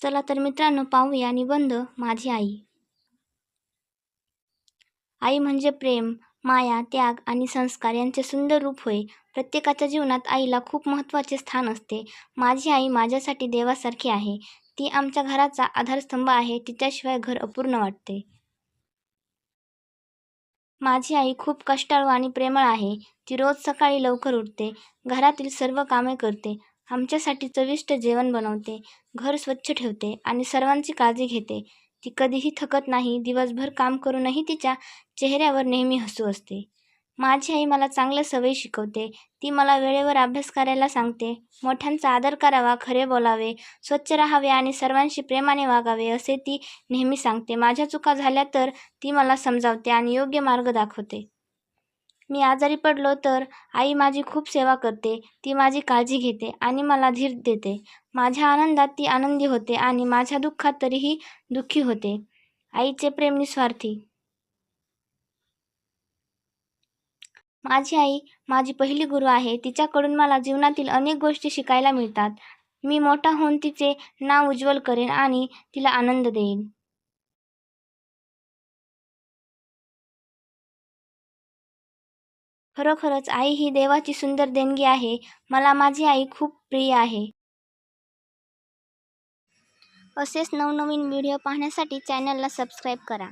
चला तर मित्रांनो, पाहूया निबंध माझी आई. आई म्हणजे प्रेम, माया, त्याग आणि संस्कार यांचे सुंदर रूप होय. प्रत्येकाच्या जीवनात आईला खूप महत्त्वाचे स्थान असते. माझी आई माझ्यासाठी देवासारखी आहे. ती आमच्या घराचा आधारस्तंभ आहे. तिच्याशिवाय घर अपूर्ण वाटते. माझी आई खूप कष्टाळू आणि प्रेमळ आहे. ती रोज सकाळी लवकर उठते, घरातील सर्व कामे करते, आमच्यासाठी चविष्ट जेवण बनवते, घर स्वच्छ ठेवते आणि सर्वांची काळजी घेते. ती कधीही थकत नाही. दिवसभर काम करूनही तिच्या चेहऱ्यावर नेहमी हसू असते. माझी आई मला चांगल्या सवयी शिकवते. ती मला वेळेवर अभ्यास करायला सांगते, मोठ्यांचा आदर करावा, खरे बोलावे, स्वच्छ राहावे आणि सर्वांशी प्रेमाने वागावे असे ती नेहमी सांगते. माझ्या चुका झाल्या तर ती मला समजावते आणि योग्य मार्ग दाखवते. मी आजारी पडलो तर आई माझी खूप सेवा करते. ती माझी काळजी घेते आणि मला धीर देते. माझ्या आनंदात ती आनंदी होते आणि माझ्या दुःखात तरीही दुःखी होते. आईचे प्रेम निस्वार्थी. माझी आई माझी पहिली गुरु आहे. तिच्याकडून मला जीवनातील अनेक गोष्टी शिकायला मिळतात. मी मोठा होऊन तिचे नाव उज्ज्वल करेन आणि तिला आनंद देईन. खरोखरच आई ही देवाची सुंदर देणगी आहे. मला माझी आई खूप प्रिय आहे. असेच नवनवीन व्हिडिओ पाहण्यासाठी चॅनलला सबस्क्राईब करा.